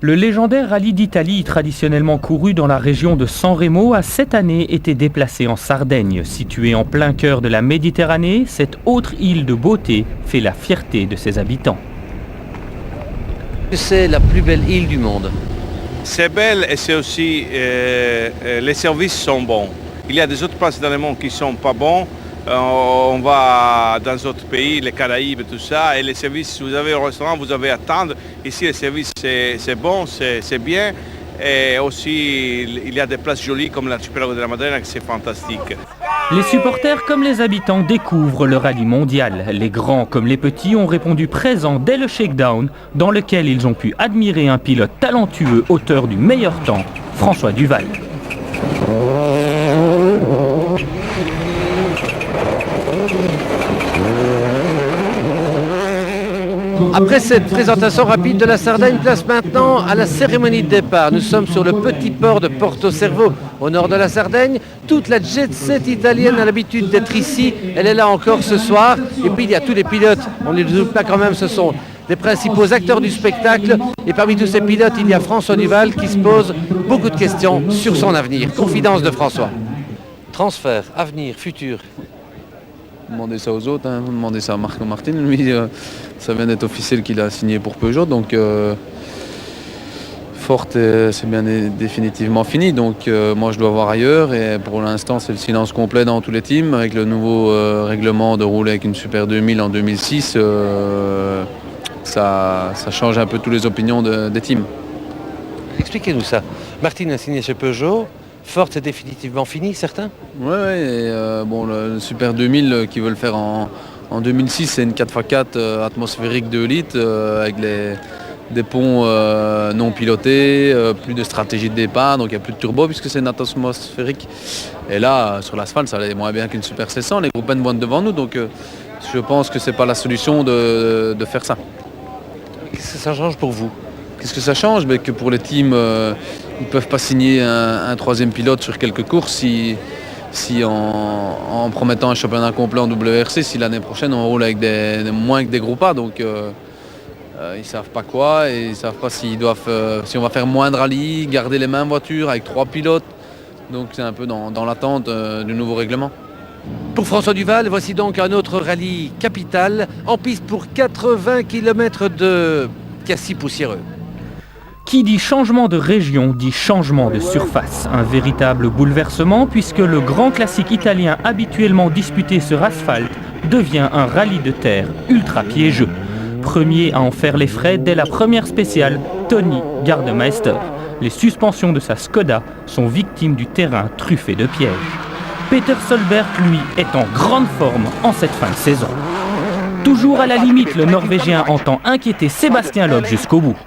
Le légendaire rallye d'Italie, traditionnellement couru dans la région de San Remo, a cette année été déplacé en Sardaigne. Située en plein cœur de la Méditerranée, cette autre île de beauté fait la fierté de ses habitants. C'est la plus belle île du monde. C'est belle et c'est aussi, les services sont bons. Il y a des autres places dans le monde qui ne sont pas bons. On va dans d'autres pays, les Caraïbes, tout ça, et les services, si vous avez un restaurant, vous avez à attendre. Ici, les services, c'est bon, c'est bien. Et aussi, il y a des places jolies comme l'archipelago de la Madeleine, c'est fantastique. Les supporters comme les habitants découvrent le rallye mondial. Les grands comme les petits ont répondu présents dès le shakedown, dans lequel ils ont pu admirer un pilote talentueux, auteur du meilleur temps, François Duval. Après cette présentation rapide de la Sardaigne, place maintenant à la cérémonie de départ. Nous sommes sur le petit port de Porto Cervo, au nord de la Sardaigne. Toute la jet set italienne a l'habitude d'être ici. Elle est là encore ce soir. Et puis il y a tous les pilotes. On ne les doute pas quand même, ce sont les principaux acteurs du spectacle. Et parmi tous ces pilotes, il y a François Duval qui se pose beaucoup de questions sur son avenir. Confidence de François. Transfert, avenir, futur. Demandez ça aux autres, demandez ça à Marco Martin. Lui, ça vient d'être officiel qu'il a signé pour Peugeot. Donc, Ford, c'est bien définitivement fini. Donc, moi, je dois voir ailleurs. Et pour l'instant, c'est le silence complet dans tous les teams. Avec le nouveau règlement de rouler avec une Super 2000 en 2006, ça change un peu toutes les opinions des teams. Expliquez-nous ça. Martin a signé chez Peugeot. Ford, c'est définitivement fini, certains ? Oui, le Super 2000 qu'ils veulent faire en 2006, c'est une 4x4 atmosphérique 2 litres avec des ponts non pilotés, plus de stratégie de départ, donc il n'y a plus de turbo puisque c'est une atmosphérique. Et là, sur l'asphalte, ça allait moins bien qu'une Super 600, les groupes vont devant nous, donc je pense que ce n'est pas la solution de faire ça. Qu'est-ce que ça change pour vous ? Qu'est-ce que ça change ? Que pour les teams, ils ne peuvent pas signer un troisième pilote sur quelques courses si en promettant un championnat complet en WRC, si l'année prochaine on roule avec moins que des groupes A. Donc ils ne savent pas quoi et ils ne savent pas si on va faire moins de rallye, garder les mêmes voitures avec 3 pilotes. Donc c'est un peu dans l'attente du nouveau règlement. Pour François Duval, voici donc un autre rallye capital en piste pour 80 km de cassis poussiéreux. Qui dit changement de région dit changement de surface. Un véritable bouleversement puisque le grand classique italien habituellement disputé sur asphalte devient un rallye de terre ultra piégeux. Premier à en faire les frais dès la première spéciale, Tony Gardemeister. Les suspensions de sa Skoda sont victimes du terrain truffé de pièges. Peter Solberg, lui, est en grande forme en cette fin de saison. Toujours à la limite, le Norvégien entend inquiéter Sébastien Loeb jusqu'au bout.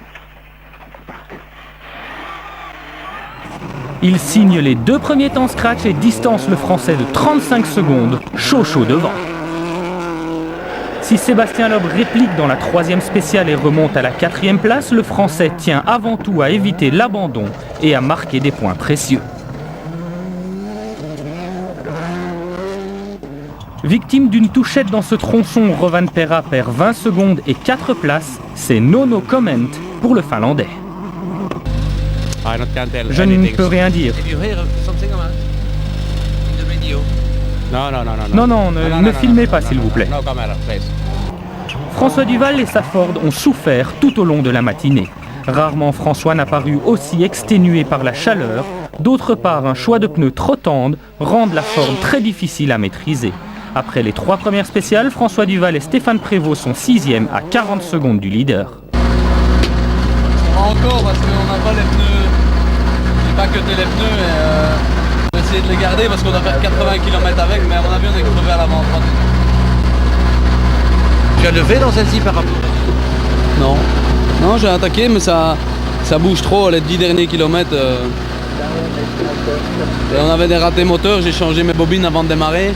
Il signe les 2 premiers temps scratch et distance le Français de 35 secondes, chaud devant. Si Sébastien Loeb réplique dans la 3e spéciale et remonte à la 4e place, le Français tient avant tout à éviter l'abandon et à marquer des points précieux. Victime d'une touchette dans ce tronçon, Rovanperä perd 20 secondes et 4 places. C'est no comment pour le Finlandais. Je ne peux rien dire. Non, ne filmez pas s'il vous plaît. François Duval et sa Ford ont souffert tout au long de la matinée. Rarement François n'a paru aussi exténué par la chaleur. D'autre part, un choix de pneus trop tendre rend la Ford très difficile à maîtriser. Après les 3 premières spéciales, François Duval et Stéphane Prévost sont 6e à 40 secondes du leader. Encore parce qu'on n'a pas les pneus, j'ai pas cuté les pneus et on va essayer de les garder parce qu'on doit faire 80 km avec, mais à mon avis on est crevé à l'avant. Tu as levé dans celle-ci par rapport ? Non, j'ai attaqué mais ça bouge trop les 10 derniers kilomètres. Et on avait des ratés moteurs, j'ai changé mes bobines avant de démarrer.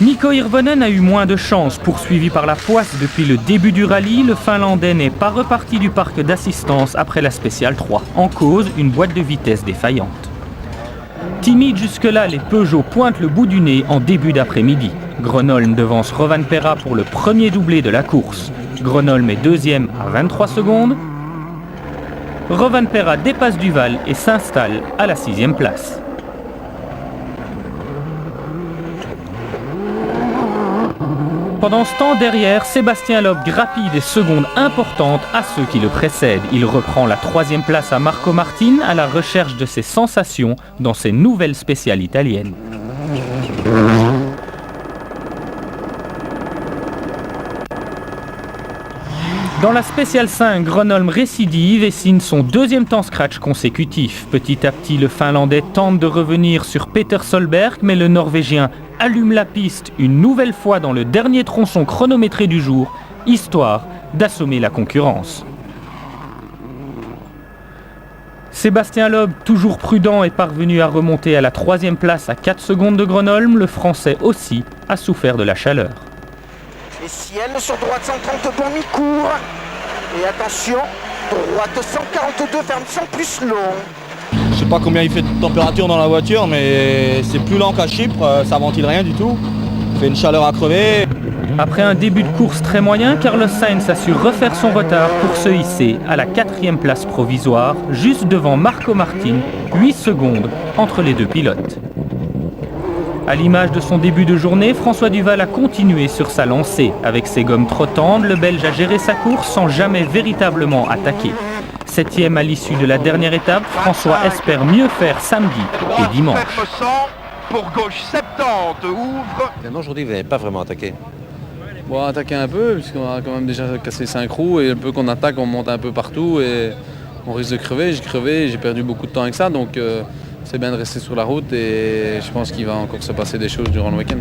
Mikko Hirvonen a eu moins de chance. Poursuivi par la poisse depuis le début du rallye, le Finlandais n'est pas reparti du parc d'assistance après la spéciale 3. En cause, une boîte de vitesse défaillante. Timide jusque-là, les Peugeot pointent le bout du nez en début d'après-midi. Gronholm devance Rovanperä pour le premier doublé de la course. Gronholm est 2e à 23 secondes. Rovanperä dépasse Duval et s'installe à la 6e place. Pendant ce temps, derrière, Sébastien Loeb grappille des secondes importantes à ceux qui le précèdent. Il reprend la 3e place à Marco Martin à la recherche de ses sensations dans ses nouvelles spéciales italiennes. Dans la spéciale 5, Gronholm récidive et signe son 2e temps scratch consécutif. Petit à petit, le Finlandais tente de revenir sur Peter Solberg, mais le Norvégien allume la piste une nouvelle fois dans le dernier tronçon chronométré du jour, histoire d'assommer la concurrence. Sébastien Loeb, toujours prudent, est parvenu à remonter à la 3e place à 4 secondes de Gronholm. Le Français aussi a souffert de la chaleur. Et ciel sur droite 130 pour mi-cours. Et attention, droite 142 ferme 100 plus long. Je sais pas combien il fait de température dans la voiture, mais c'est plus lent qu'à Chypre, ça ventile rien du tout. Il fait une chaleur à crever. Après un début de course très moyen, Carlos Sainz a su refaire son retard pour se hisser à la 4e place provisoire, juste devant Marco Martin, 8 secondes entre les deux pilotes. À l'image de son début de journée, François Duval a continué sur sa lancée. Avec ses gommes trottantes, le Belge a géré sa course sans jamais véritablement attaquer. 7e à l'issue de la dernière étape, François espère mieux faire samedi et dimanche. Pour gauche 70, ouvre. Finalement, aujourd'hui, vous n'avez pas vraiment attaqué. Bon, attaquer un peu, puisqu'on a quand même déjà cassé 5 roues, et un peu qu'on attaque, on monte un peu partout, et on risque de crever. J'ai crevé, j'ai perdu beaucoup de temps avec ça, donc c'est bien de rester sur la route, et je pense qu'il va encore se passer des choses durant le week-end.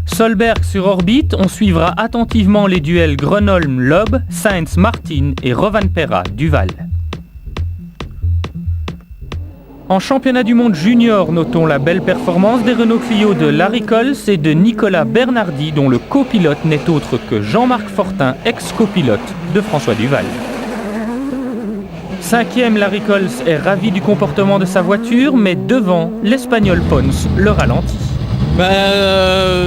Solberg sur orbite, on suivra attentivement les duels Gronholm-Loeb, Sainz-Martin et Rovanperä-Duval. En championnat du monde junior, notons la belle performance des Renault Clio de Larry Cols et de Nicolas Bernardi, dont le copilote n'est autre que Jean-Marc Fortin, ex-copilote de François Duval. 5e, Larry Cols est ravi du comportement de sa voiture, mais devant, l'Espagnol Pons le ralentit.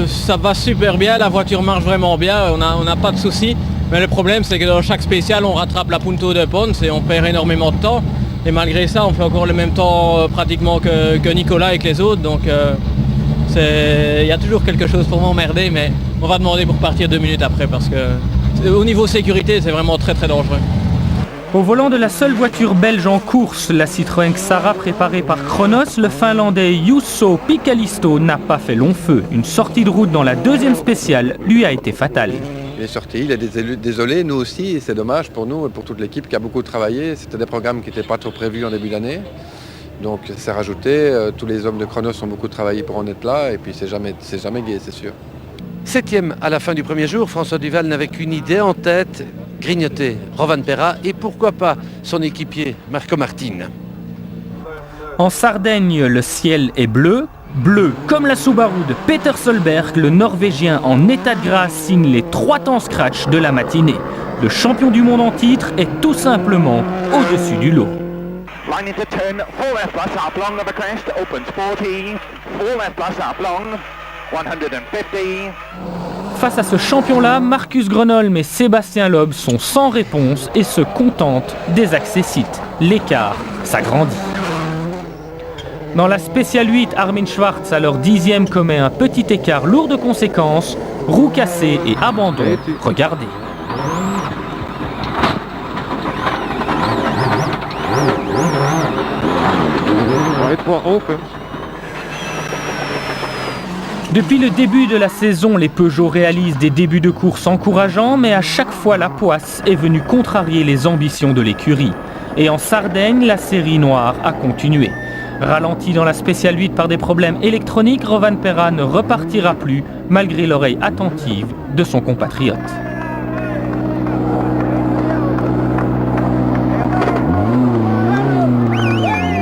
Ça va super bien, la voiture marche vraiment bien, on n'a pas de soucis. Mais le problème, c'est que dans chaque spécial, on rattrape la Punto de Pons et on perd énormément de temps. Et malgré ça, on fait encore le même temps pratiquement que Nicolas et que les autres. Donc il y a toujours quelque chose pour m'emmerder, mais on va demander pour partir 2 minutes après parce que au niveau sécurité, c'est vraiment très très dangereux. Au volant de la seule voiture belge en course, la Citroën Xara préparée par Kronos, le Finlandais Juuso Pikalisto n'a pas fait long feu. Une sortie de route dans la 2e spéciale lui a été fatale. Il est sorti, il est désolé, nous aussi, et c'est dommage pour nous et pour toute l'équipe qui a beaucoup travaillé. C'était des programmes qui n'étaient pas trop prévus en début d'année. Donc c'est rajouté, tous les hommes de Kronos ont beaucoup travaillé pour en être là, et puis c'est jamais gai, c'est sûr. 7e à la fin du premier jour, François Duval n'avait qu'une idée en tête, grignoter Rovanperä et pourquoi pas son équipier Marco Martin. En Sardaigne, le ciel est bleu. Bleu comme la Subaru de Peter Solberg, le Norvégien en état de grâce signe les 3 temps scratch de la matinée. Le champion du monde en titre est tout simplement au-dessus du lot. Line into turn, 4 left plus up long of a crest, opens 40, 4 left plus up long, 150. Face à ce champion-là, Marcus Gronholm et Sébastien Loeb sont sans réponse et se contentent des accessites. L'écart s'agrandit. Dans la spéciale 8, Armin Schwartz, à leur 10e, commet un petit écart lourd de conséquences, roue cassée et abandon. Regardez. Depuis le début de la saison, les Peugeot réalisent des débuts de course encourageants, mais à chaque fois la poisse est venue contrarier les ambitions de l'écurie. Et en Sardaigne, la série noire a continué. Ralenti dans la spéciale 8 par des problèmes électroniques, Rovanperä ne repartira plus, malgré l'oreille attentive de son compatriote.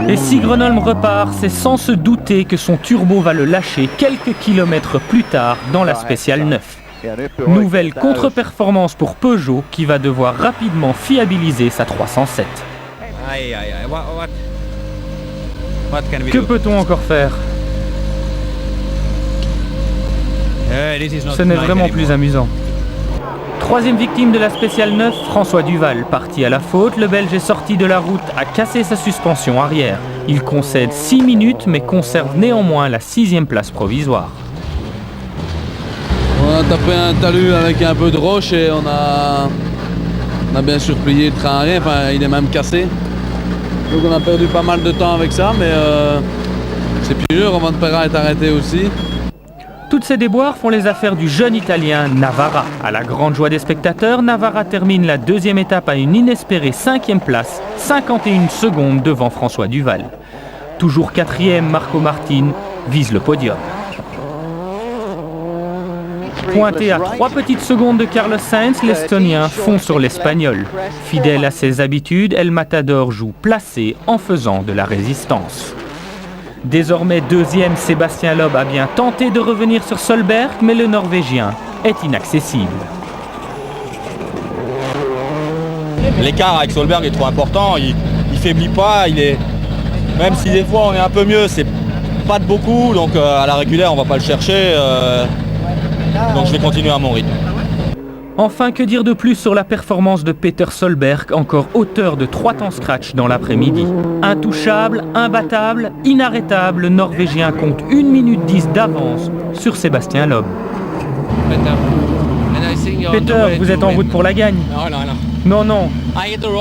Et si Gronholm repart, c'est sans se douter que son turbo va le lâcher quelques kilomètres plus tard dans la spéciale 9. Nouvelle contre-performance pour Peugeot qui va devoir rapidement fiabiliser sa 307. Que peut-on encore faire? Ce n'est vraiment plus amusant. Troisième victime de la spéciale 9, François Duval. Parti à la faute, le Belge est sorti de la route, a cassé sa suspension arrière. Il concède 6 minutes mais conserve néanmoins la 6e place provisoire. On a tapé un talus avec un peu de roche et on a bien sûr plié le train arrière, enfin il est même cassé. Donc on a perdu pas mal de temps avec ça, mais c'est plus dur, Romain Perrin est arrêté aussi. Toutes ces déboires font les affaires du jeune Italien Navarra. À la grande joie des spectateurs, Navarra termine la 2e étape à une inespérée 5e place, 51 secondes devant François Duval. Toujours 4e, Marco Martin vise le podium. Pointé à 3 petites secondes de Carlos Sainz, l'Estonien fond sur l'Espagnol. Fidèle à ses habitudes, El Matador joue placé en faisant de la résistance. Désormais 2e, Sébastien Loeb a bien tenté de revenir sur Solberg, mais le Norvégien est inaccessible. L'écart avec Solberg est trop important, il faiblit pas, même si des fois on est un peu mieux, c'est pas de beaucoup, donc à la régulière on va pas le chercher, donc je vais continuer à mon rythme. Enfin, que dire de plus sur la performance de Peter Solberg, encore auteur de 3 temps scratch dans l'après-midi. Intouchable, imbattable, inarrêtable, le Norvégien compte 1 minute 10 d'avance sur Sébastien Loeb. Peter, vous êtes en route pour la gagne. Non.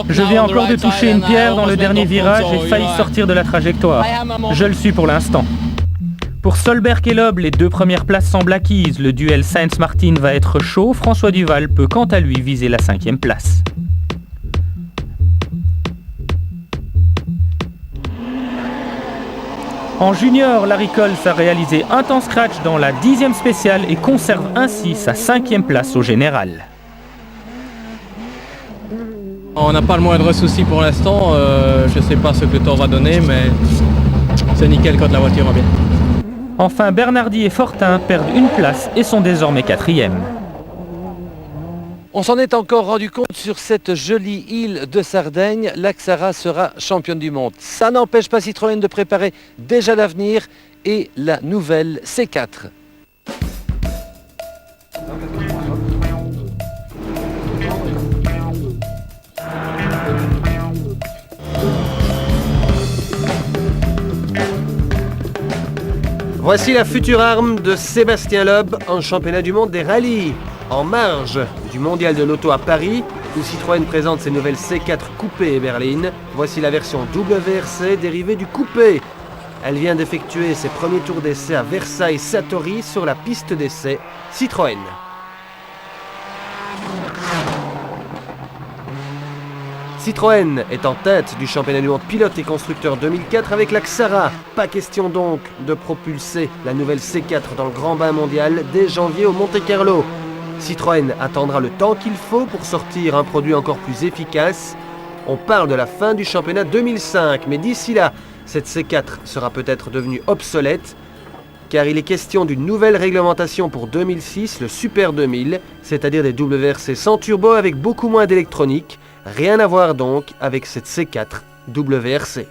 Je viens encore de toucher une pierre dans le dernier virage et failli sortir de la trajectoire. Je le suis pour l'instant. Pour Solberg et Loeb, les 2 premières places semblent acquises. Le duel Sainz-Martin va être chaud. François Duval peut quant à lui viser la 5e place. En junior, Larry Coles a réalisé un temps scratch dans la 10e spéciale et conserve ainsi sa 5e place au général. On n'a pas le moindre souci pour l'instant. Je ne sais pas ce que le temps va donner, mais c'est nickel quand la voiture va bien. Enfin, Bernardi et Fortin perdent une place et sont désormais 4e. On s'en est encore rendu compte sur cette jolie île de Sardaigne. L'Axara sera championne du monde. Ça n'empêche pas Citroën de préparer déjà l'avenir et la nouvelle C4. Voici la future arme de Sébastien Loeb en championnat du monde des rallyes. En marge du mondial de l'auto à Paris, où Citroën présente ses nouvelles C4 coupées et berlines, voici la version WRC dérivée du coupé. Elle vient d'effectuer ses premiers tours d'essai à Versailles-Satori sur la piste d'essai Citroën. Citroën est en tête du championnat du monde pilote et constructeur 2004 avec la Xara. Pas question donc de propulser la nouvelle C4 dans le grand bain mondial dès janvier au Monte-Carlo. Citroën attendra le temps qu'il faut pour sortir un produit encore plus efficace. On parle de la fin du championnat 2005, mais d'ici là, cette C4 sera peut-être devenue obsolète, car il est question d'une nouvelle réglementation pour 2006, le Super 2000, c'est-à-dire des WRC sans turbo avec beaucoup moins d'électronique. Rien à voir donc avec cette C4 WRC.